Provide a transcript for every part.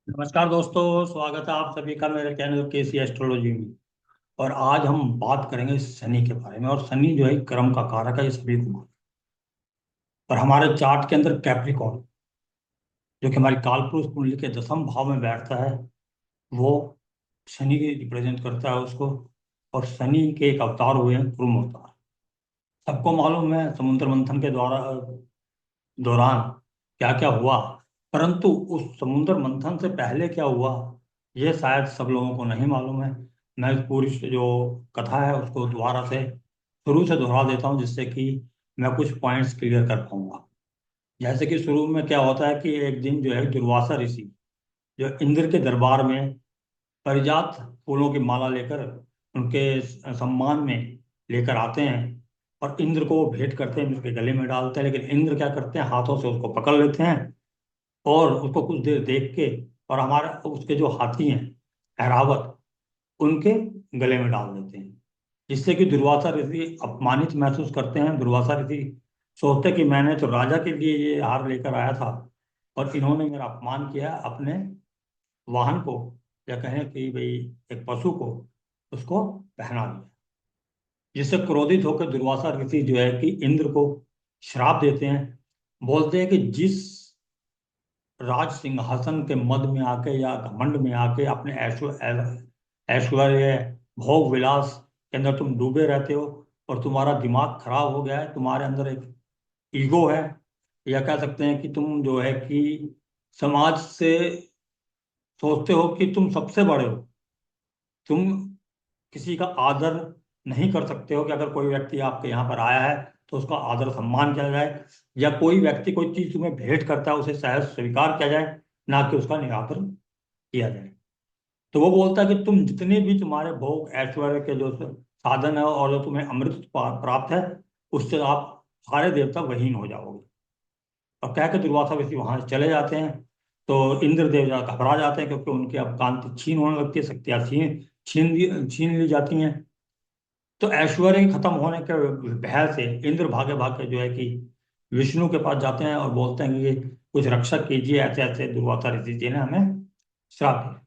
नमस्कार दोस्तों, स्वागत है आप सभी का मेरे चैनल केसी एस्ट्रोलॉजी में। और आज हम बात करेंगे शनि के बारे में। और शनि जो है कर्म का कारक है, ये सभी को मालूम। और हमारे चार्ट के अंदर कैप्रिकॉर्न, जो कि हमारी कालपुरुष कुंडली के 10वें भाव में बैठता है, वो शनि की रिप्रेजेंट करता है उसको। और शनि के एक अवतार हुए हैं, कुर्म अवतार। सबको मालूम है समुद्र मंथन के दौरान क्या क्या हुआ। परंतु उस समुद्र मंथन से पहले क्या हुआ, ये शायद सब लोगों को नहीं मालूम है। मैं इस पूरी जो कथा है उसको दोबारा से शुरू से दोहरा देता हूँ, जिससे कि मैं कुछ पॉइंट्स क्लियर कर पाऊंगा। जैसे कि शुरू में क्या होता है कि एक दिन जो है दुर्वासा ऋषि, जो इंद्र के दरबार में परिजात फूलों की माला लेकर उनके सम्मान में लेकर आते हैं। और इंद्र को वो भेंट करते हैं, इंद्र के गले में डालते हैं। लेकिन इंद्र क्या करते हैं, हाथों से उसको पकड़ लेते हैं और उसको कुछ देर देख के, और हमारे उसके जो हाथी हैं ऐरावत, उनके गले में डाल देते हैं। जिससे कि दुर्वासा ऋषि अपमानित महसूस करते हैं। दुर्वासा ऋषि सोचते कि मैंने तो राजा के लिए ये हार लेकर आया था, और इन्होंने मेरा अपमान किया, अपने वाहन को, या कहें कि भाई एक पशु को, उसको पहना दिया। जिससे क्रोधित होकर दुर्वासा ऋषि जो है कि इंद्र को श्राप देते हैं। बोलते हैं कि जिस राज सिंहासन के मद में आके या घमंड में आके अपने ऐश्वर्य भोग विलास के अंदर तुम डूबे रहते हो, और तुम्हारा दिमाग खराब हो गया है, तुम्हारे अंदर एक ईगो है, या कह सकते हैं कि तुम जो है कि समाज से सोचते हो कि तुम सबसे बड़े हो। तुम किसी का आदर नहीं कर सकते हो कि अगर कोई व्यक्ति आपके यहाँ पर आया है तो उसका आदर सम्मान किया जाए, या कोई व्यक्ति कोई चीज तुम्हें भेंट करता है उसे सहज स्वीकार किया जाए, ना कि उसका निरादर किया जाए। तो वो बोलता है कि तुम जितने भी तुम्हारे भोग ऐश्वर्य के जो साधन है और जो तुम्हें अमृत प्राप्त है, उससे आप सारे देवता वहीन हो जाओगे। और कह के दुर्वासा ऋषि वहां से चले जाते हैं। तो इंद्रदेव घबरा जाते हैं, क्योंकि उनकी अब कांति छीन होने लगती है, शक्तियां छीन ली जाती हैं। तो ऐश्वर्य के खत्म होने के भय से इंद्र भागे भागे जो है कि विष्णु के पास जाते हैं और बोलते हैं कि कुछ रक्षा कीजिए, ऐसे ऐसे दुर्वासा ऋषि जी ने हमें श्राप दिया।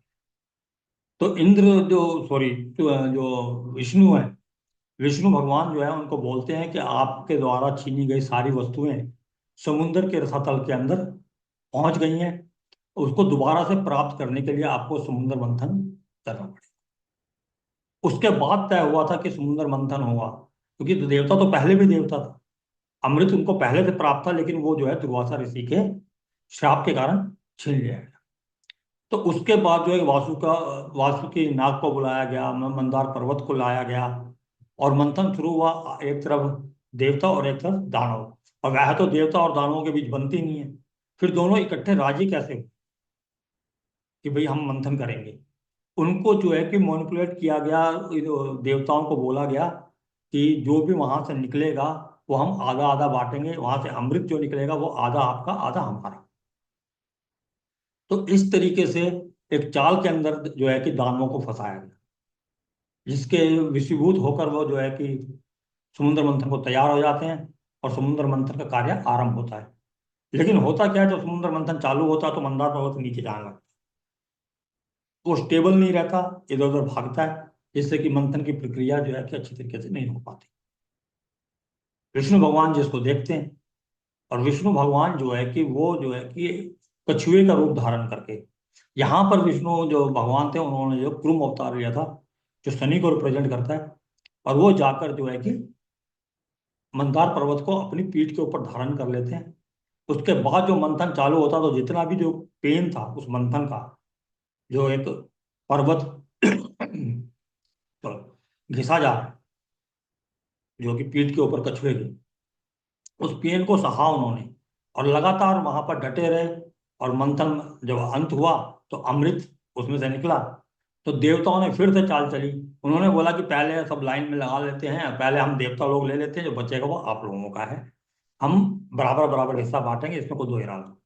तो इंद्र जो सॉरी जो विष्णु है, विष्णु भगवान जो है उनको बोलते हैं कि आपके द्वारा छीनी गई सारी वस्तुएं समुद्र के रसातल के अंदर पहुंच गई हैं। उसको दोबारा से प्राप्त करने के लिए आपको समुद्र मंथन करना पड़ेगा। उसके बाद तय हुआ था कि समुद्र मंथन होगा, क्योंकि देवता तो पहले भी देवता था, अमृत उनको पहले से प्राप्त था, लेकिन वो जो है दुर्वासा ऋषि के श्राप के कारण छीन लिया गया। तो उसके बाद जो है वासुकी नाग को बुलाया गया, मंदार पर्वत को लाया गया, और मंथन शुरू हुआ। एक तरफ देवता और एक तरफ दानव। और वह तो देवता और दानवों के बीच बनती नहीं है। फिर दोनों इकट्ठे राजी कैसे हुए कि भाई हम मंथन करेंगे। उनको जो है कि मैनिपुलेट किया गया, देवताओं को बोला गया कि जो भी वहां से निकलेगा वो हम आधा आधा बांटेंगे, वहां से अमृत जो निकलेगा वो आधा आपका आधा हमारा। तो इस तरीके से एक चाल के अंदर जो है कि दानवों को फंसाया गया, जिसके विषीभूत होकर वो जो है कि समुद्र मंथन को तैयार हो जाते हैं, और समुद्र मंथन का कार्य आरंभ होता है। लेकिन होता क्या है, जब समुद्र मंथन चालू होता है तो मंदार पर्वत नीचे जाने लगता है। वो स्टेबल नहीं रहता, इधर उधर भागता है, जिससे कि मंथन की प्रक्रिया जो है कि अच्छी तरीके से नहीं हो पाती। विष्णु भगवान जिसको देखते हैं, और विष्णु भगवान जो है कि वो जो है कि कछुए का रूप धारण करके, यहाँ पर विष्णु जो भगवान थे उन्होंने जो क्रूम अवतार लिया था, जो शनि को रिप्रेजेंट करता है। और वो जाकर जो है कि मंदार पर्वत को अपनी पीठ के ऊपर धारण कर लेते हैं। उसके बाद जो मंथन चालू होता, तो जितना भी जो पेन था उस मंथन का, जो एक पर्वत घिसा जा रहा है, जो कि पीठ के ऊपर कछुए की, उस पेन को सहा उन्होंने, और लगातार वहां पर डटे रहे। और मंथन जब अंत हुआ तो अमृत उसमें से निकला। तो देवताओं ने फिर से चाल चली। उन्होंने बोला कि पहले सब लाइन में लगा लेते हैं, पहले हम देवता लोग ले लेते हैं, जो बचेगा वो आप लोगों का है। हम बराबर बराबर हिस्सा बांटेंगे, इसमें कोई दो इरादा नहीं।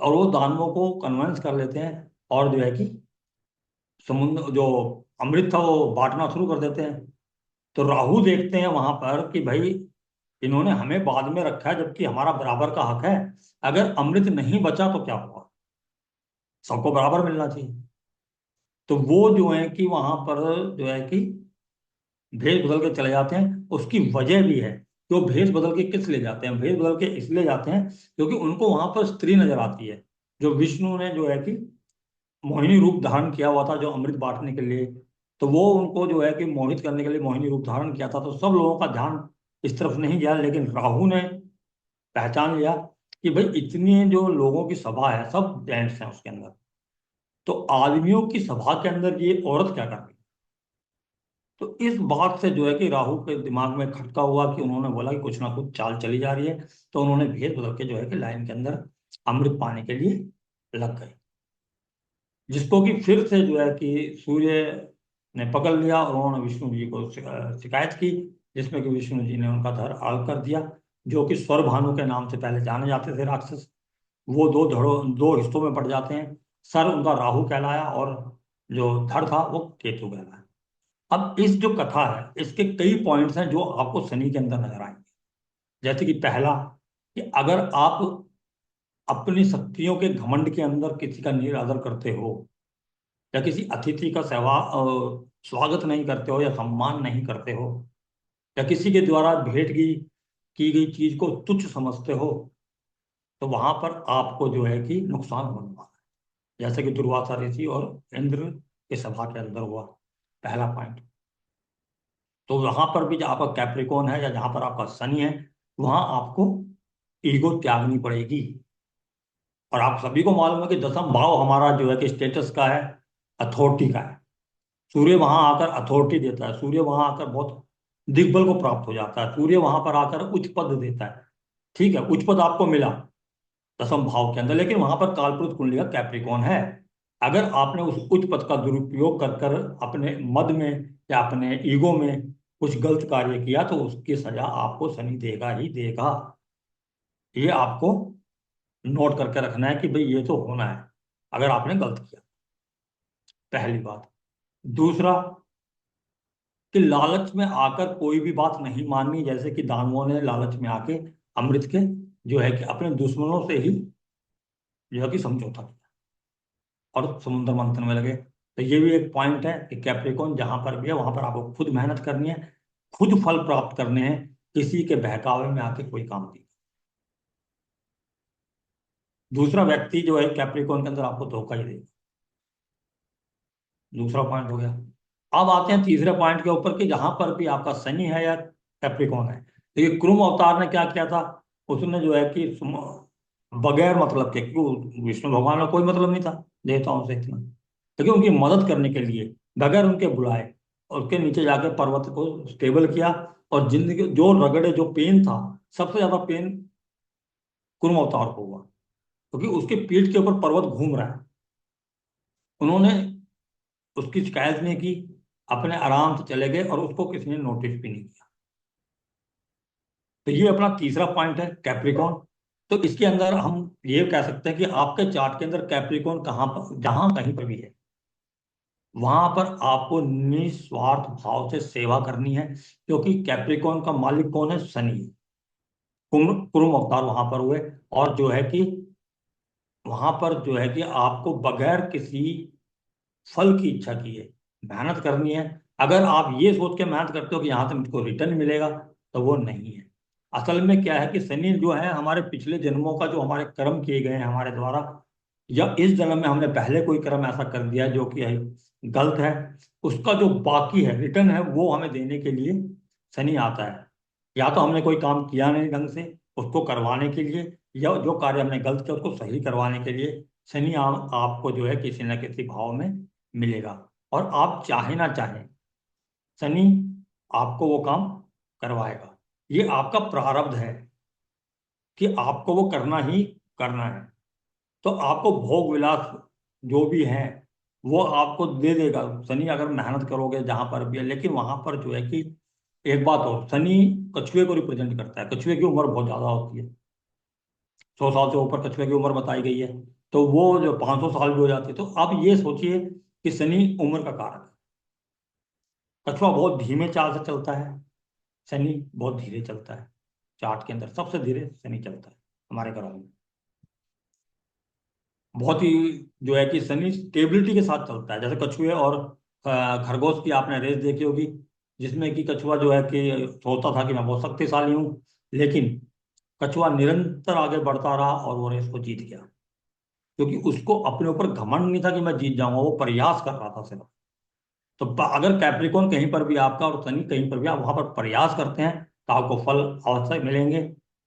और वो दानवों को कन्विंस कर लेते हैं, और जो है कि समुद्र जो अमृत था वो बांटना शुरू कर देते हैं। तो राहु देखते हैं वहां पर कि भाई इन्होंने हमें बाद में रखा है, जबकि हमारा बराबर का हक है। अगर अमृत नहीं बचा तो क्या होगा। सबको बराबर मिलना चाहिए। तो वो जो है कि वहां पर जो है कि भेष बदल के चले जाते हैं। उसकी वजह भी है कि वो भेष बदल के किस लिए जाते हैं। भेष बदल के इसलिए जाते हैं क्योंकि उनको वहां पर स्त्री नजर आती है, जो विष्णु ने जो है कि मोहिनी रूप धारण किया हुआ था जो अमृत बांटने के लिए। तो वो उनको जो है कि मोहित करने के लिए मोहिनी रूप धारण किया था। तो सब लोगों का ध्यान इस तरफ नहीं गया, लेकिन राहु ने पहचान लिया कि भाई इतनी जो लोगों की सभा है सब जेंट्स हैं उसके अंदर, तो आदमियों की सभा के अंदर ये औरत क्या कर रही है। तो इस बात से जो है कि राहु के दिमाग में खटका हुआ कि उन्होंने बोला कि कुछ ना कुछ चाल चली जा रही है। तो उन्होंने भेद बदल के जो है कि लाइन के अंदर अमृत पाने के लिए लग गए, जिसको कि फिर से जो है कि सूर्य ने पकड़ लिया और उन्होंने विष्णु जी को शिकायत की, जिसमें कि विष्णु जी ने उनका धड़ आग कर दिया। जो कि स्वर भानु के नाम से पहले जाने जाते थे राक्षस, वो दो हिस्सों में बढ़ जाते हैं। सर उनका राहु कहलाया और जो धड़ था वो केतु कहलाया। अब इस जो कथा है इसके कई पॉइंट्स हैं जो आपको शनि के अंदर नजर आएंगे। जैसे कि पहला, कि अगर आप अपनी शक्तियों के घमंड के अंदर किसी का निरादर करते हो, या किसी अतिथि का स्वागत नहीं करते हो या सम्मान नहीं करते हो, या किसी के द्वारा भेंट की गई चीज को तुच्छ समझते हो, तो वहां पर आपको जो है कि नुकसान होने वाला है, जैसे कि दुर्वासा ऋषि और इंद्र के सभा के अंदर हुआ। पहला पॉइंट। तो वहां पर भी जो आपका कैप्रिकॉन है या जहां पर आपका शनि है, वहां आपको ईगो त्यागनी पड़ेगी। और आप सभी को मालूम है कि दसम भाव हमारा जो है कि स्टेटस का है, अथॉरिटी का है। सूर्य वहां आकर अथॉरिटी देता है, सूर्य वहां आकर बहुत दिग्बल को प्राप्त हो जाता है, सूर्य वहां पर आकर उच्च पद देता है। ठीक है, उच्च पद आपको मिला दसम भाव के अंदर, लेकिन वहां पर कालपुरुष कुंडली का कैप्रिकॉन है। अगर आपने उस उच्च पद का दुरुपयोग कर कर अपने मद में या अपने ईगो में कुछ गलत कार्य किया, तो उसकी सजा आपको शनि देगा ही देगा। ये आपको नोट करके रखना है कि भाई ये तो होना है अगर आपने गलत किया। पहली बात। दूसरा, कि लालच में आकर कोई भी बात नहीं माननी, जैसे कि दानवों ने लालच में आके अमृत के जो है कि अपने दुश्मनों से ही जो है कि समझौता किया और समुद्र मंथन में लगे। तो ये भी एक पॉइंट है कि कैप्रिकॉन जहां पर भी है वहां पर आपको खुद मेहनत करनी है, खुद फल प्राप्त करने हैं, किसी के बहकावे में आके कोई काम नहीं। दूसरा व्यक्ति जो है कैप्रिकॉन के अंदर आपको धोखा ही देगा। दूसरा पॉइंट हो गया। अब आते हैं तीसरे पॉइंट के ऊपर कि जहां पर भी आपका शनि है या कैप्रिकॉन है। तो ये क्रुम अवतार ने क्या किया था, उसने जो है कि बगैर मतलब के, क्योंकि विष्णु भगवान का कोई मतलब नहीं था देवताओं से इतना, लेकिन उनकी मदद करने के लिए बगैर उनके बुलाए और उसके नीचे जाके पर्वत को स्टेबल किया। और जिंदगी जो रगड़े जो पेन था, सबसे ज्यादा पेन कुर्म अवतार को हुआ, क्योंकि उसके पीठ के ऊपर पर्वत घूम रहा है। उन्होंने उसकी शिकायत नहीं की, अपने आराम से चले गए और उसको किसी ने नोटिस भी नहीं किया। तो ये अपना तीसरा पॉइंट है कैप्रिकॉन। तो इसके अंदर हम ये कह सकते हैं कि आपके चार्ट के अंदर कैप्रिकॉन कहाँ पर जहां कहीं पर भी है, वहां पर आपको निस्वार्थ भाव से सेवा करनी है, क्योंकि कैप्रिकॉन का मालिक कौन है, शनि। कुर्म कुर्म अवतार वहां पर हुए। और जो है कि वहां पर जो है कि आपको बगैर किसी फल की इच्छा की है मेहनत करनी है। अगर आप ये सोच के मेहनत करते हो कि यहाँ से मुझको रिटर्न मिलेगा, तो वो नहीं है। असल में क्या है कि शनि जो है हमारे पिछले जन्मों का जो हमारे कर्म किए गए हैं हमारे द्वारा, या इस जन्म में हमने पहले कोई कर्म ऐसा कर दिया जो कि है गलत है, उसका जो बाकी है रिटर्न है वो हमें देने के लिए शनि आता है। या तो हमने कोई काम किया नहीं ढंग से, उसको करवाने के लिए, या जो कार्य हमने गलत किया उसको सही करवाने के लिए शनि आपको जो है किसी न किसी भाव में मिलेगा। और आप चाहे ना चाहे शनि आपको वो काम करवाएगा। ये आपका प्रारब्ध है कि आपको वो करना ही करना है। तो आपको भोग विलास जो भी है वो आपको दे देगा शनि, अगर मेहनत करोगे जहां पर भी है। लेकिन वहां पर जो है कि एक बात और, शनि कछुए को रिप्रेजेंट करता है, कछुए की उम्र बहुत ज्यादा होती है, 100 साल से ऊपर कछुए की उम्र बताई गई है। तो वो जो 500 साल भी हो जाती है। तो आप ये सोचिए कि शनि उम्र का कारक है। कछुआ बहुत धीमे चाल से चलता है, शनि बहुत धीरे चलता है। चार्ट के अंदर सबसे धीरे शनि चलता है हमारे घरों में। बहुत ही जो है कि शनि स्टेबिलिटी के साथ चलता है। जैसे कछुए और खरगोश की आपने रेस देखी होगी, जिसमें कि कछुआ जो है कि सोचता था कि मैं बहुत शक्तिशाली हूँ, लेकिन कछुआ निरंतर आगे बढ़ता रहा और वो रेस को जीत गया, क्योंकि उसको अपने ऊपर घमंड नहीं था कि मैं जीत जाऊंगा, वो प्रयास कर रहा था सिर्फ। तो अगर कैप्रिकॉन कहीं पर भी आपका और शनि कहीं पर भी आप वहां पर प्रयास करते हैं तो आपको फल अवश्य मिलेंगे।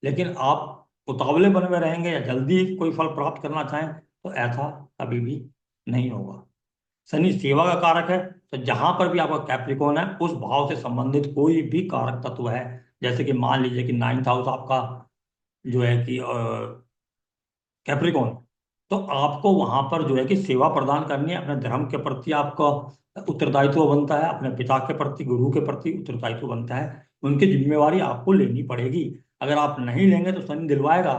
लेकिन आप उतावले बने में रहेंगे या जल्दी कोई फल प्राप्त करना चाहें तो ऐसा कभी भी नहीं होगा। शनि सेवा का कारक है, तो जहां पर भी आपका कैप्रिकॉन है उस भाव से संबंधित कोई भी कारक तत्व है, जैसे कि मान लीजिए कि 9th हाउस आपका जो है कि कैप्रिकॉन, तो आपको वहां पर जो है कि सेवा प्रदान करनी है, अपने धर्म के प्रति आपका उत्तरदायित्व बनता है, अपने पिता के प्रति गुरु के प्रति उत्तरदायित्व बनता है, उनकी जिम्मेवारी आपको लेनी पड़ेगी। अगर आप नहीं लेंगे तो शनि दिलवाएगा,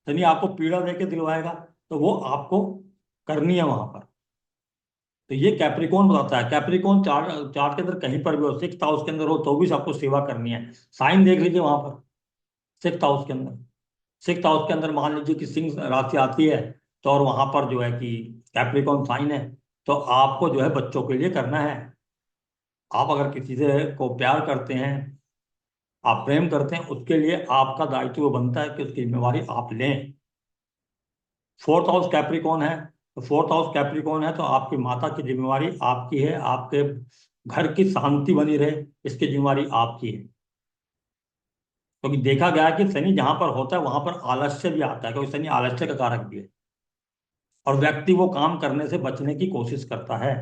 शनि आपको पीड़ा देके दिलवाएगा, तो वो आपको करनी है वहां पर। तो ये कैप्रिकॉन बताता है। कैप्रिकॉन चार्ट चार्ट के अंदर कहीं पर भी हो, 6th हाउस के अंदर हो तो भी आपको सेवा करनी है। साइन देख लीजिए वहां पर, 6th हाउस के अंदर, 6th हाउस के अंदर मान लीजिए कि सिंह राशि आती है, तो और वहां पर जो है कि कैप्रिकॉन साइन है, तो आपको जो है बच्चों के लिए करना है। आप अगर किसी से को प्यार करते हैं, आप प्रेम करते हैं, उसके लिए आपका दायित्व बनता है कि उसकी जिम्मेवारी आप लें। 4th हाउस कैप्रिकॉन है, तो 4th हाउस कैप्रिकॉन है तो आपकी माता की जिम्मेवारी आपकी है, आपके घर की शांति बनी रहे इसकी जिम्मेवारी आपकी है। क्योंकि देखा गया है कि शनि जहां पर होता है वहां पर आलस्य भी आता है, क्योंकि शनि आलस्य का कारक भी है, और व्यक्ति वो काम करने से बचने की कोशिश करता है।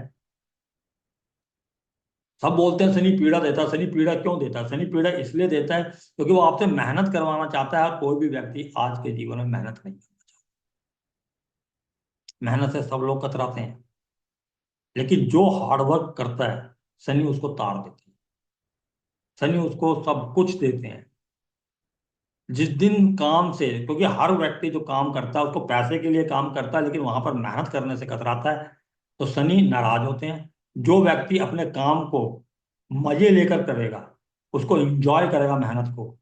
सब बोलते हैं शनि पीड़ा देता है, शनि पीड़ा क्यों देता है? शनि पीड़ा इसलिए देता है क्योंकि वो आपसे मेहनत करवाना चाहता है, और कोई भी व्यक्ति आज के जीवन में मेहनत नहीं करता। मेहनत से सब लोग कतराते हैं, लेकिन जो हार्डवर्क करता है शनि उसको तार देते हैं, शनि उसको सब कुछ देते हैं। जिस दिन काम से, क्योंकि हर व्यक्ति जो काम करता है उसको पैसे के लिए काम करता है, लेकिन वहां पर मेहनत करने से कतराता है, तो शनि नाराज होते हैं। जो व्यक्ति अपने काम को मजे लेकर करेगा, उसको एंजॉय करेगा मेहनत को,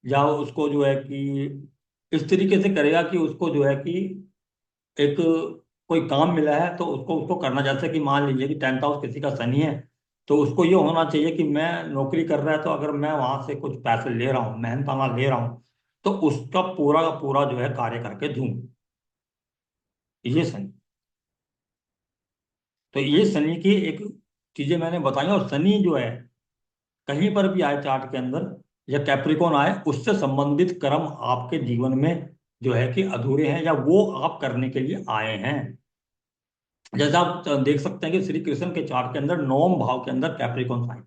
या उसको जो है कि इस तरीके से करेगा कि उसको जो है कि एक कोई काम मिला है तो उसको उसको करना, जैसे कि मान लीजिए कि 10th हाउस किसी का शनि है, तो उसको ये होना चाहिए कि मैं नौकरी कर रहा है तो अगर मैं वहां से कुछ पैसे ले रहा हूँ, मेहनताना ले रहा हूँ, तो उसका पूरा का पूरा जो है कार्य करके दूं। ये शनि, तो ये शनि की एक चीजें मैंने बताई। और शनि जो है कहीं पर भी आए चार्ट के अंदर, या कैप्रिकॉन आए, उससे संबंधित कर्म आपके जीवन में जो है कि अधूरे हैं, या वो आप करने के लिए आए हैं। जैसे आप देख सकते हैं कि श्री कृष्ण के चार्ट के अंदर 9वें भाव के अंदर कैप्रिकॉन साइन,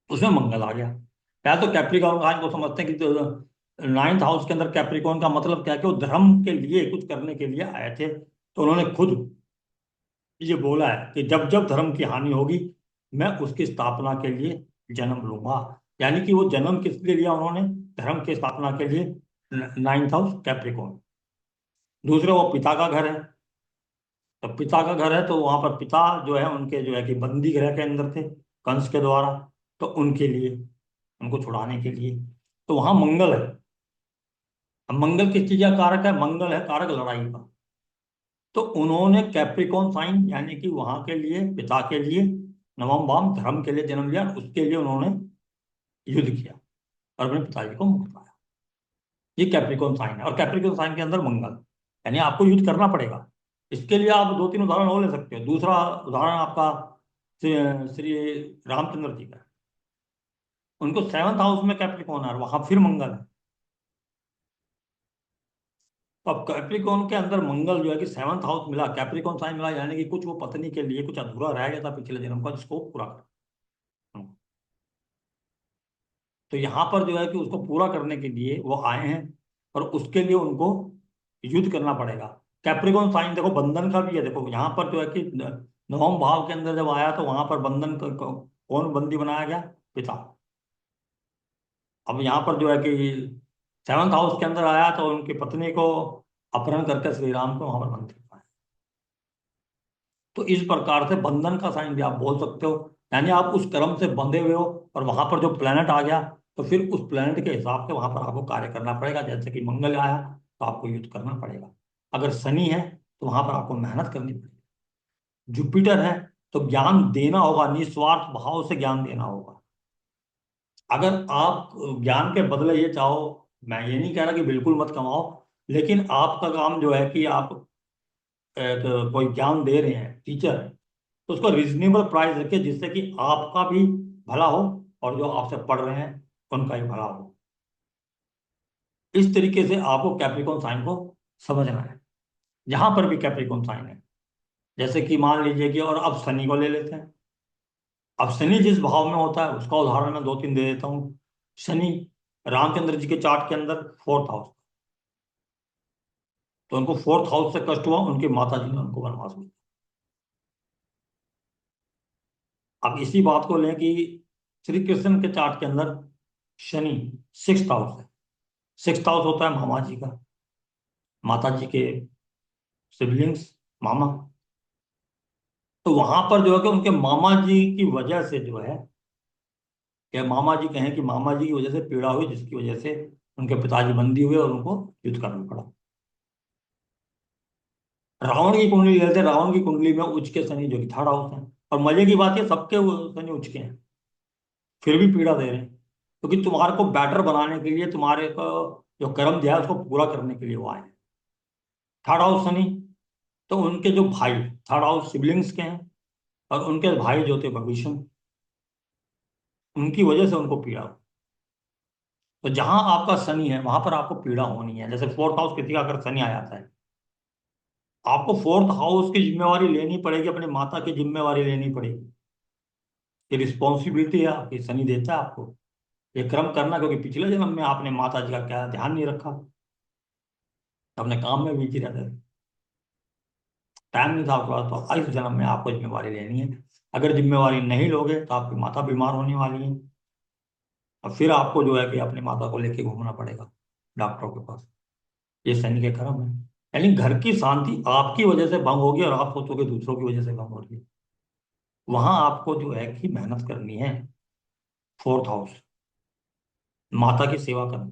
उसमें मंगल आ गया। पहले तो कैप्रिकॉन साइन को समझते हैं कि 9th हाउस के अंदर कैप्रिकॉन का मतलब क्या है, कि वो धर्म के लिए कुछ करने के लिए आए थे, तो उन्होंने खुद ये बोला है कि जब जब धर्म की हानि होगी मैं उसकी स्थापना के लिए जन्म लूंगा। यानी कि वो जन्म किस लिए लिया उन्होंने? धर्म की स्थापना के लिए। 9th house Capricorn. दूसरा वो पिता का घर है, तो पिता का घर है तो वहां पर पिता जो है उनके जो है कि बंदी गृह के अंदर थे कंस के द्वारा, तो उनके लिए, उनको छुड़ाने के लिए, तो वहां मंगल है। अब मंगल किस चीज का कारक है? मंगल है कारक लड़ाई का। तो उन्होंने कैप्रिकॉन साइन यानी कि वहां के लिए, पिता के लिए, नवम भाव धर्म के लिए जन्म लिया, उसके लिए उन्होंने युद्ध किया और अपने पिताजी को मुक्त पाया। ये कैप्रिकॉन साइन है, और कैप्रिकॉन साइन के अंदर मंगल, यानी आपको युद्ध करना पड़ेगा। इसके लिए आप दो तीन उदाहरण और ले सकते हो। दूसरा उदाहरण आपका श्री श्री रामचंद्र जी का है। उनको 7th हाउस में कैप्रिकॉन है और वहां फिर मंगल है। तो अब कैप्रिकॉन के अंदर मंगल जो है कि 7th हाउस मिला, कैप्रिकॉन साइन मिला, यानी कि कुछ वो पत्नी के लिए कुछ अधूरा रह गया था पिछले जन्म का, जिसको पूरा कर। तो यहाँ पर जो है कि उसको पूरा करने के लिए वो आए हैं, और उसके लिए उनको युद्ध करना पड़ेगा। कैप्रिकॉन साइन देखो बंधन का भी है। देखो यहाँ पर जो है कि 9वें भाव के अंदर जब आया तो वहां पर बंधन कौन बंदी बनाया गया? पिता। अब यहाँ पर जो है कि 7th हाउस के अंदर आया तो उनकी पत्नी को अपहरण करके श्री राम को वहां पर बंद कर पाए। तो इस प्रकार से बंधन का साइन भी आप बोल सकते हो, यानी आप उस कर्म से बंधे हुए हो, और वहां पर जो प्लेनेट आ गया तो फिर उस प्लेनेट के हिसाब से वहां पर आपको कार्य करना पड़ेगा। जैसे कि मंगल आया तो आपको युद्ध करना पड़ेगा। अगर शनि है तो वहां पर आपको मेहनत करनी पड़ेगी। जुपिटर है तो ज्ञान देना होगा, निस्वार्थ भाव से ज्ञान देना होगा। अगर आप ज्ञान के बदले ये चाहो, मैं ये नहीं कह रहा कि बिल्कुल मत कमाओ, लेकिन आपका काम जो है कि आप कोई ज्ञान दे रहे हैं, टीचर है, तो उसको रिजनेबल प्राइस रखिए, जिससे कि आपका भी भला हो और जो आपसे पढ़ रहे हैं उनका भी भला हो। इस तरीके से आपको कैप्रिकॉन साइन को समझना है, जहां पर भी कैप्रिकॉन साइन है। जैसे कि मान लीजिए कि, और अब शनि को ले लेते हैं। अब शनि जिस भाव में होता है उसका उदाहरण मैं दो तीन दे देता हूँ। शनि रामचंद्र जी के चार्ट के अंदर फोर्थ हाउस, तो उनको फोर्थ हाउस से कष्ट हुआ, उनकी माता जी ने उनको वनवास भेजा। अब इसी बात को लें कि श्री कृष्ण के चार्ट के अंदर शनि सिक्स्थ हाउस है। सिक्स्थ हाउस होता है मामा जी का, माता जी के सिबलिंग्स, मामा। तो वहां पर जो है कि उनके मामा जी की वजह से जो है, या मामा जी कहें कि मामा जी की वजह से पीड़ा हुई, जिसकी वजह से उनके पिताजी बंदी हुए और उनको युद्ध करना पड़ा। रावण की कुंडली लेते हैं, रावण की कुंडली में उच्च के शनि जो कि थर्ड हाउस है। और मजे की बात है, सबके वो शनि उच्च के हैं, फिर भी पीड़ा दे रहे हैं, क्योंकि तुम्हारे को बेटर बनाने के लिए, तुम्हारे को जो कर्म दिया है उसको पूरा करने के लिए वो आए हैं। थर्ड हाउस शनि, तो उनके जो भाई, थर्ड हाउस सिबलिंग्स के हैं, और उनके भाई जो थे भविष्य, उनकी वजह से उनको पीड़ा हो। तो जहां आपका शनि है वहां पर आपको पीड़ा होनी है। जैसे फोर्थ हाउस किसी का अगर शनि आ जाता है, आपको फोर्थ हाउस की जिम्मेवारी लेनी पड़ेगी, अपनी माता की जिम्मेवारी लेनी पड़ेगी। ये रिस्पॉन्सिबिलिटी है आपकी, शनि देता है आपको ये कर्म करना, क्योंकि पिछले जन्म में आपने माता जी का क्या ध्यान नहीं रखा, अपने काम में बिजी रहते थे, टाइम नहीं था आपके पास। तो इस जन्म में आपको जिम्मेवारी लेनी है। अगर जिम्मेवारी नहीं लोगे तो आपकी माता बीमार होने वाली है, और फिर आपको जो है कि अपनी माता को लेके घूमना पड़ेगा डॉक्टरों के पास। ये शनि के कर्म है। यानी घर की शांति आपकी वजह से भंग होगी और आप सोचोगे दूसरों की वजह से भंग हो रही है। वहां आपको जो है कि मेहनत करनी है। फोर्थ हाउस, माता की सेवा करनी,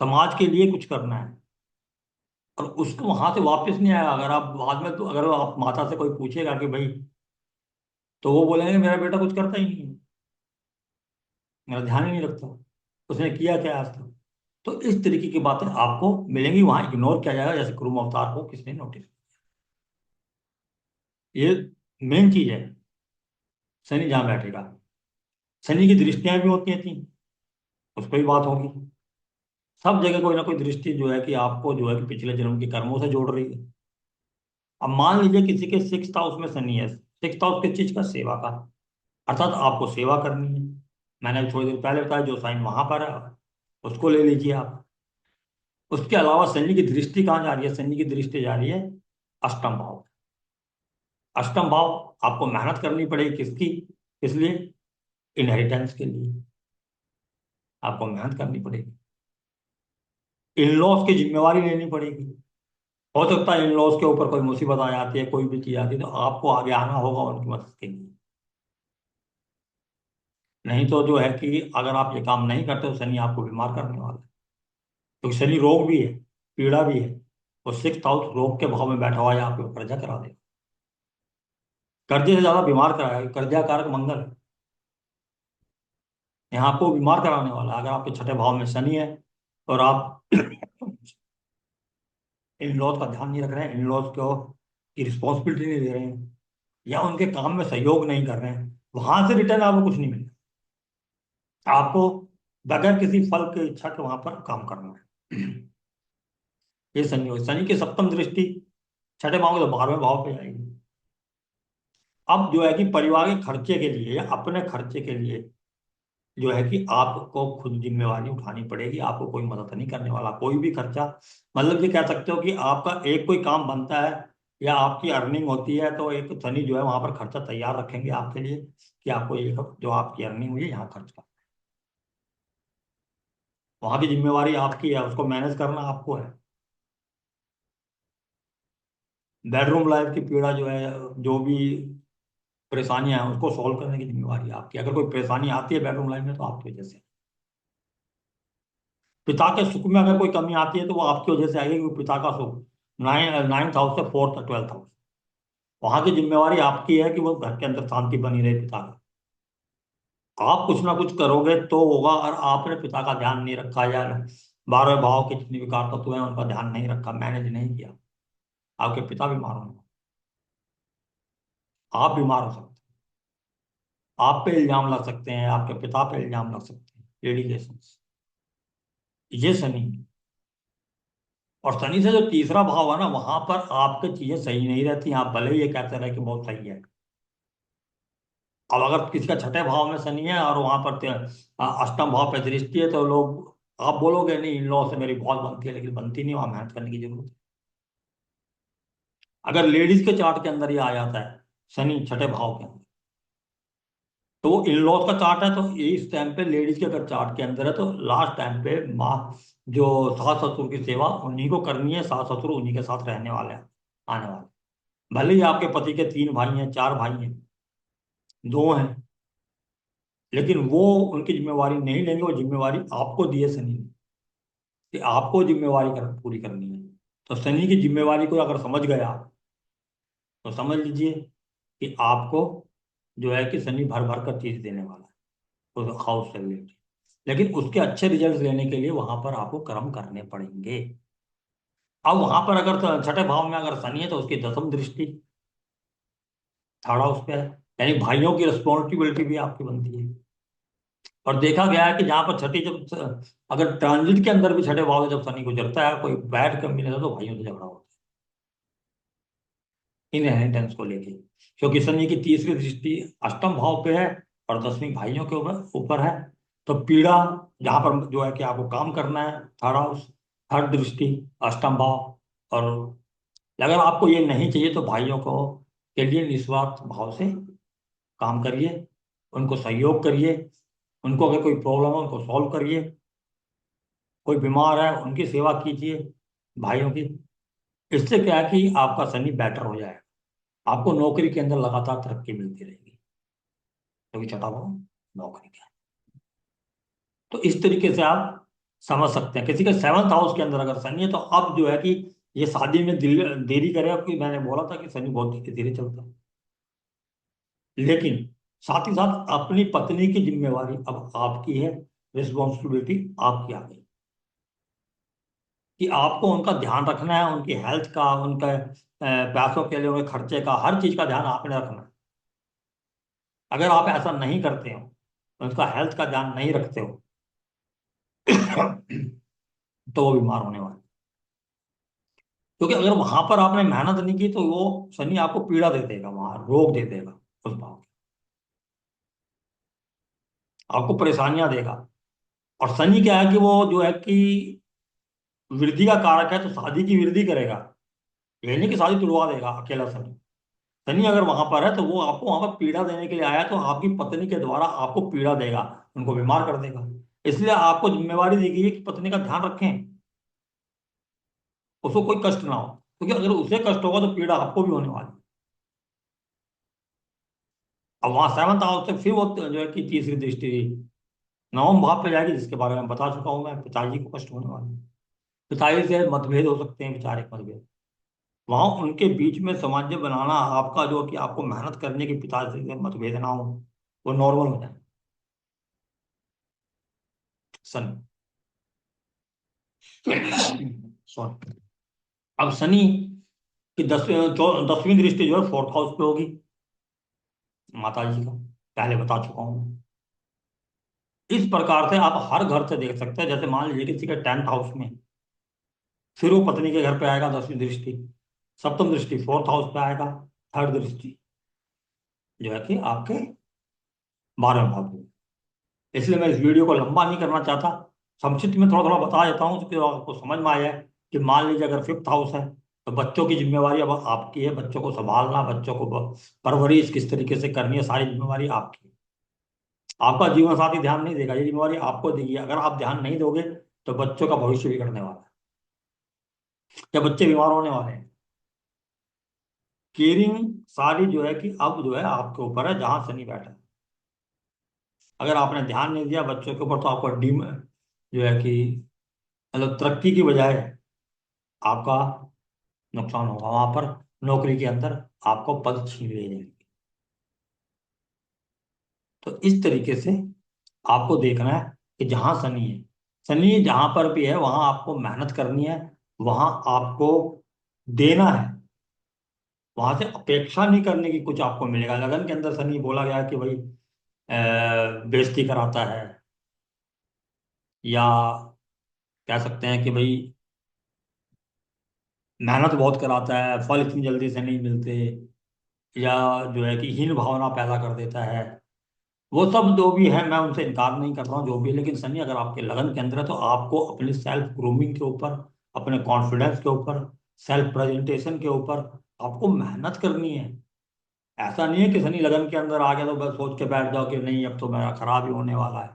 समाज के लिए कुछ करना है, और उसको वहां से वापस नहीं आएगा। अगर आप बाद में, तो अगर आप माता से कोई पूछेगा कि भाई, तो वो बोलेंगे मेरा बेटा कुछ करता ही नहीं है, मेरा ध्यान ही नहीं रखता, उसने किया क्या आज तक। तो इस तरीके की बातें आपको मिलेंगी, वहां इग्नोर किया जाएगा, जैसे कुरुम अवतार को किसने नोटिस। ये मेन चीज है। शनि जहां बैठेगा, शनि की दृष्टियां भी होती हैं तीन, उस पर भी बात होगी। सब जगह कोई ना कोई दृष्टि जो है कि आपको जो है कि पिछले जन्म के कर्मों से जोड़ रही है। अब मान लीजिए किसी के सिक्स हाउस में शनि है, सिक्स हाउस किस चीज का, सेवा का, अर्थात आपको सेवा करनी है। मैंने अभी थोड़ी देर पहले बताया, जो साइन वहां पर है उसको ले लीजिए आप। उसके अलावा शनि की दृष्टि कहाँ जा रही है, शनि की दृष्टि जा रही है अष्टम भाव। अष्टम भाव, आपको मेहनत करनी पड़ेगी, किसकी, किस लिए, इनहेरिटेंस के लिए आपको मेहनत करनी पड़ेगी। इन लॉज की जिम्मेवारी लेनी पड़ेगी। हो सकता है इन लॉज के ऊपर कोई मुसीबत आ जाती है, कोई भी चीज आती है, तो आपको आगे आना होगा उनकी मदद के लिए। नहीं तो जो है कि अगर आप ये काम नहीं करते तो शनि आपको बीमार करने वाला है। क्योंकि शनि रोग भी है, पीड़ा भी है, और सिक्स हाउस रोग के भाव में बैठा हुआ है, आपको कर्जा करा देगा। कर्जे से ज्यादा बीमार कराएगा, कर्जा कारक मंगल है, यहाँ आपको बीमार कराने वाला है। अगर आपके छठे भाव में शनि है और आप इन लॉज का ध्यान नहीं रख रहे हैं, इन लॉज को की रिस्पॉन्सिबिलिटी नहीं दे रहे हैं, या उनके काम में सहयोग नहीं कर रहे हैं, वहां से रिटर्न आपको कुछ नहीं मिलेगा। आपको बगैर किसी फल के इच्छा के वहां पर काम करना है। ये शनि हो, शनि की सप्तम दृष्टि छठे भाव के, तो 12वें भाव पे जाएगी। अब जो है कि परिवार के खर्चे के लिए या अपने खर्चे के लिए जो है कि आपको खुद जिम्मेवारी उठानी पड़ेगी। आपको कोई मदद नहीं करने वाला, कोई भी खर्चा। मतलब ये कह सकते हो कि आपका एक कोई काम बनता है या आपकी अर्निंग होती है, तो एक शनि जो है वहां पर खर्चा तैयार रखेंगे आपके लिए, कि आपको ये जो आपकी अर्निंग हुई है यहाँ खर्च कर। वहां की जिम्मेवारी आपकी है, उसको मैनेज करना आपको है। बेडरूम लाइफ की पीड़ा जो है, जो भी परेशानियां हैं उसको सॉल्व करने की जिम्मेवारी आपकी। अगर कोई परेशानी आती है बेडरूम लाइफ में, तो आपकी वजह से। पिता के सुख में अगर कोई कमी आती है तो वो आपकी वजह से आएगी, क्योंकि पिता का सुख नाइन्थ हाउस से फोर्थ और ट्वेल्थ हाउस। वहां की जिम्मेवारी आपकी है कि वो घर के अंदर शांति बनी रहे पिता का। आप कुछ ना कुछ करोगे तो होगा। और आपने पिता का ध्यान नहीं रखा, या 12वें भाव के जितने भी कारक हैं उनका ध्यान नहीं रखा, मैनेज नहीं किया, आपके पिता बीमार होंगे, आप बीमार हो सकते हैं, आप पे इल्जाम लग सकते हैं, आपके पिता पे इल्जाम लग सकते हैं, लिटिगेशन। ये शनि है। और शनि से जो तीसरा भाव है ना, वहां पर आपकी चीजें सही नहीं रहती, आप भले ही ये कहते रहे कि बहुत सही है। अब अगर किसी का छठे भाव में शनि है और वहां पर अष्टम भाव पे दृष्टि है, तो लोग, आप बोलोगे नहीं इन लॉ से मेरी बहुत बनती है, लेकिन बनती नहीं, वहां मेहनत करने की जरूरत है। अगर लेडीज के चार्ट के अंदर ये आ जाता है शनि छठे भाव के अंदर, तो वो इन लॉज का चार्ट है, तो ये इस टाइम पे लेडीज के अगर चार्ट के अंदर है तो लास्ट टाइम पे माँ, जो सास ससुर की सेवा उन्हीं को करनी है, सास ससुर उन्हीं के साथ रहने वाले हैं, आने वाले। भले ही आपके पति के 3 भाई हैं, 4 भाई हैं, 2 हैं, लेकिन वो उनकी जिम्मेवारी नहीं लेंगे। वो जिम्मेवारी आपको दी है शनि ने, कि आपको जिम्मेवारी पूरी करनी है। तो शनि की जिम्मेवारी को अगर समझ गए आप, तो समझ लीजिए कि आपको जो है कि शनि भर भर कर चीज देने वाला है उस हाउस से रिलेटेड। लेकिन उसके अच्छे रिजल्ट लेने के लिए वहां पर आपको कर्म करने पड़ेंगे। अब वहां पर अगर छठे भाव में अगर शनि है तो उसकी दसम दृष्टि थर्ड हाउस पे है, यानी भाइयों की रिस्पॉन्सिबिलिटी भी आपकी बनती है। और देखा गया है कि जहां पर छठी, जब अगर ट्रांजिट के अंदर भी छठे भाव में जब शनि गुजरता है, कोई बैड कॉम्बिनेशन, तो भाइयों से झगड़ा होता है इनहेरिटेंस को लेके। क्योंकि शनि की तीसरी दृष्टि अष्टम भाव पे है और 10वीं भाइयों के ऊपर ऊपर है। तो पीड़ा, जहां पर जो है कि आपको काम करना है, थर्ड हाउस, थर्ड दृष्टि, अष्टम भाव। और अगर आपको ये नहीं चाहिए तो भाइयों को के लिए निस्वार्थ भाव से काम करिए, उनको सहयोग करिए, उनको अगर कोई प्रॉब्लम हो उनको सॉल्व करिए, कोई बीमार है उनकी सेवा कीजिए, भाइयों की। इससे क्या है कि आपका शनि बेटर हो जाएगा, आपको नौकरी के अंदर लगातार तरक्की मिलती रहेगी, क्योंकि छठा भाव नौकरी का है। तो इस तरीके से आप समझ सकते हैं। किसी के 7th हाउस के अंदर अगर शनि है, तो अब जो है कि ये शादी में देरी करेगा, क्योंकि मैंने बोला था कि शनि बहुत धीरे धीरे चलता है। लेकिन साथ ही साथ अपनी पत्नी की जिम्मेवारी अब आपकी है, रिस्पॉन्सिबिलिटी आपकी आ गई, कि आपको उनका ध्यान रखना है, उनकी हेल्थ का, उनके पैसों के लिए, उनके खर्चे का, हर चीज का ध्यान आपने रखना है। अगर आप ऐसा नहीं करते हो, उनका हेल्थ का ध्यान नहीं रखते हो, तो वो बीमार होने वाले। क्योंकि अगर वहां पर आपने मेहनत नहीं की, तो वो शनि आपको पीड़ा दे देगा, वहां रोग दे देगा उस भाव की, आपको परेशानियां देगा। और शनि क्या है कि वो जो है कि वृद्धि का कारक है, तो शादी की वृद्धि करेगा, ये नहीं कि शादी तुड़वा देगा अकेला शनि। शनि अगर वहां पर है तो वो आपको वहां पर पीड़ा देने के लिए आया है, तो आपकी पत्नी के द्वारा आपको पीड़ा देगा, उनको बीमार कर देगा। इसलिए आपको जिम्मेवारी दी गई है कि पत्नी का ध्यान रखें, उसको कोई कष्ट ना हो, क्योंकि अगर उसे कष्ट होगा तो पीड़ा आपको भी होने वाली है। अब वहां 7th हाउस से फिर वो जो है कि तीसरी दृष्टि नवम भाव पे जाएगी, जिसके बारे में बता चुका हूं मैं, पिताजी को कष्ट होने वाला है। पिताजी से मतभेद हो सकते हैं, विचारिक मतभेद। वहां उनके बीच में सामंजस्य बनाना, आपका जो कि आपको मेहनत करने की, पिताजी से मतभेद ना हो, वो नॉर्मल हो जाए। सन सॉरी। अब शनि की 10वीं दृष्टि जो है फोर्थ हाउस पे होगी, माता जी का, पहले बता चुका हूं मैं। इस प्रकार से आप हर घर से देख सकते हैं। जैसे मान लीजिए किसी के 10th हाउस में, फिर वो पत्नी के घर पे आएगा 10वीं दृष्टि, सप्तम दृष्टि फोर्थ हाउस पे आएगा, थर्ड दृष्टि जो है कि आपके 12वें भाव पे। इसलिए मैं इस वीडियो को लंबा नहीं करना चाहता, संक्षिप्त में थोड़ा थोड़ा बता देता हूँ, क्योंकि आपको समझ में आया है कि मान लीजिए अगर 5th हाउस है, तो बच्चों की जिम्मेवारी अब आपकी है, बच्चों को संभालना, बच्चों को परवरिश किस तरीके से करनी है, सारी जिम्मेवारी आपकी है। आपका जीवन साथी ध्यान नहीं देगा, ये जिम्मेवारी आपको देगी। अगर आप ध्यान नहीं दोगे तो बच्चों का भविष्य बिगड़ने वाला है, या बच्चे बीमार होने वाले हैं। केयरिंग सारी जो है कि अब जो है आपके ऊपर है, जहां शनि बैठा है। अगर आपने ध्यान नहीं दिया बच्चों के ऊपर, तो आपका डीम जो है कि मतलब तरक्की की बजाय आपका नुकसान होगा वहां पर। नौकरी के अंदर आपको पद छीन लिए जाएंगे। तो इस तरीके से आपको देखना है कि जहां शनि है, शनि जहां पर भी है वहां आपको मेहनत करनी है, वहां आपको देना है, वहां से अपेक्षा नहीं करने की कुछ आपको मिलेगा। लगन के अंदर शनि बोला गया कि भाई बेइज्जती कराता है, या कह सकते हैं कि भाई मेहनत बहुत कराता है, फल इतनी जल्दी से नहीं मिलते, या जो है कि हीन भावना पैदा कर देता है। वो सब जो भी है मैं उनसे इनकार नहीं कर रहा हूँ, जो भी है, लेकिन सनी अगर आपके लगन के अंदर है तो आपको अपनी सेल्फ ग्रूमिंग के ऊपर, अपने कॉन्फिडेंस के ऊपर, सेल्फ प्रेजेंटेशन के ऊपर आपको मेहनत करनी है। ऐसा नहीं है कि शनि लगन के अंदर आ गया तो बस सोच के बैठ जाओ कि नहीं अब तो मेरा खराब ही होने वाला है।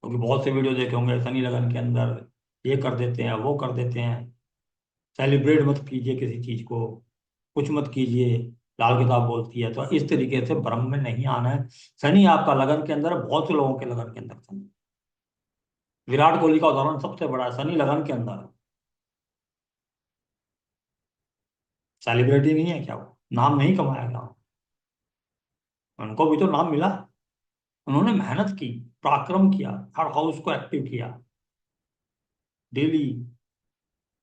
क्योंकि बहुत से वीडियो देखे होंगे, शनि लगन के अंदर ये कर देते हैं, वो कर देते हैं। सेलिब्रेट मत कीजिए किसी चीज को, कुछ मत कीजिए, लाल किताब बोलती है। तो इस तरीके से भ्रम में नहीं आना है। शनि आपका लगन के अंदर है, बहुत से लोगों के लगन के अंदर शनि। विराट कोहली का उदाहरण सबसे बड़ा है, शनि लगन के अंदर है। सेलिब्रिटी नहीं है क्या वो? नाम नहीं कमाया क्या? उनको भी तो नाम मिला। उन्होंने मेहनत की, पराक्रम किया, हर हाउस को एक्टिव किया, डेली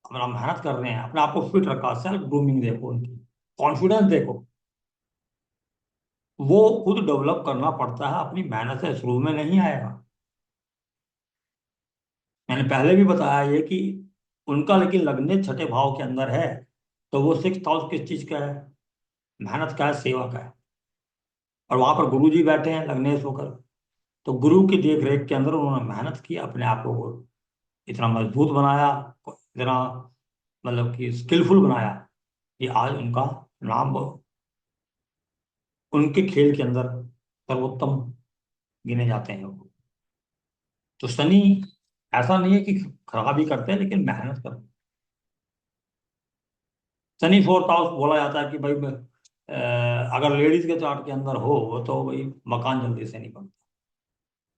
अपना मेहनत कर रहे हैं, अपने आप को फिट रखा। सेल्फ ग्रूमिंग देखो उनकी, कॉन्फिडेंस देखो। वो खुद डेवलप करना पड़ता है अपनी मेहनत से, शुरू में नहीं आएगा। मैंने पहले भी बताया ये कि उनका लेकिन लग्न छठे भाव के अंदर है, तो वो सिक्स हाउस किस चीज का है? मेहनत का है, सेवा का है। और वहां पर गुरु जी बैठे हैं लग्नेश होकर, तो गुरु की देख रेख के अंदर उन्होंने मेहनत की, अपने आप को इतना मजबूत बनाया, इतना मतलब कि स्किलफुल बनाया कि आज उनका नाम उनके खेल के अंदर सर्वोत्तम गिने जाते हैं वो। तो शनि ऐसा नहीं है कि खराब ही करते हैं, लेकिन मेहनत करते हैं। शनि फोर्थ हाउस बोला जाता है कि भाई अगर लेडीज के चार्ट के अंदर हो तो भाई मकान जल्दी से नहीं बनता,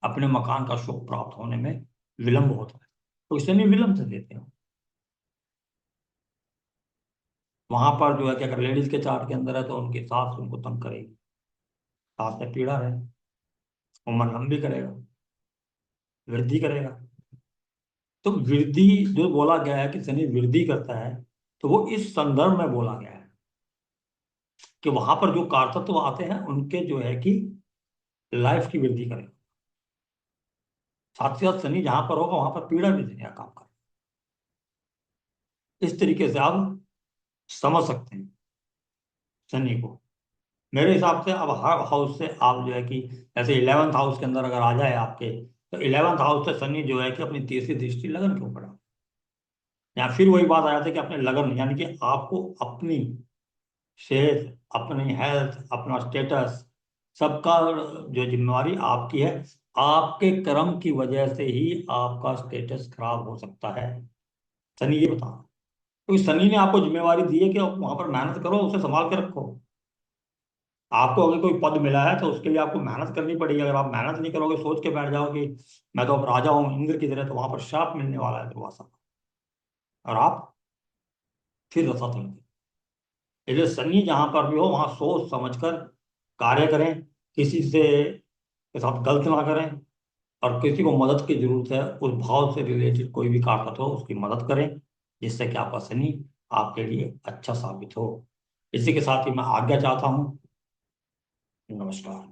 अपने मकान का सुख प्राप्त होने में विलंब होता है, तो शनि विलंब से देते हैं। वहां पर जो है कि अगर लेडीज के चार्ट के अंदर है तो उनकी सास उनको तंग करेगी, सास में पीड़ा है, उम्र लंबी करेगा, वृद्धि करेगा। तो वृद्धि जो बोला गया है कि शनि वृद्धि करता है, तो वो इस संदर्भ में बोला गया है कि वहां पर जो कारतत्व आते हैं उनके जो है कि लाइफ की वृद्धि करेगा। साथ ही साथ शनि जहां पर होगा वहां पर पीड़ा भी देने का काम करेगा। इस तरीके से आप समझ सकते हैं शनि को। मेरे हिसाब से अब हर हाउस से आप जो है कि जैसे 11th हाउस के अंदर अगर आ जाए आपके, तो 11th हाउस से शनि जो है कि अपनी तीसरी दृष्टि लगन के ऊपर डाले। या फिर वही बात आ जाती है कि अपने लगन यानी कि आपको अपनी सेहत, अपनी हेल्थ, अपना स्टेटस, सबका जो जिम्मेवारी आपकी है। आपके कर्म की वजह से ही आपका स्टेटस खराब हो सकता है, शनि ये बता। क्योंकि शनि ने आपको जिम्मेवारी दी है कि आप वहां पर मेहनत करो, उसे संभाल के रखो। आपको अगर कोई पद मिला है तो उसके लिए आपको मेहनत करनी पड़ेगी। अगर आप मेहनत नहीं करोगे, सोच के बैठ जाओगे मैं तो अब राजा हूँ इंद्र की तरह, तो वहां पर शाप मिलने वाला है दुर्वासा का, और आप फिर रसातल में। इसलिए शनि जहां पर भी हो वहां सोच समझकर कार्य करें, किसी से के साथ गलत ना करें, और किसी को मदद की जरूरत है उस भाव से रिलेटेड कोई भी कारकत हो उसकी मदद करें, जिससे कि आपका शनि आपके लिए अच्छा साबित हो। इसी के साथ ही मैं आज्ञा चाहता हूँ। नमस्कार।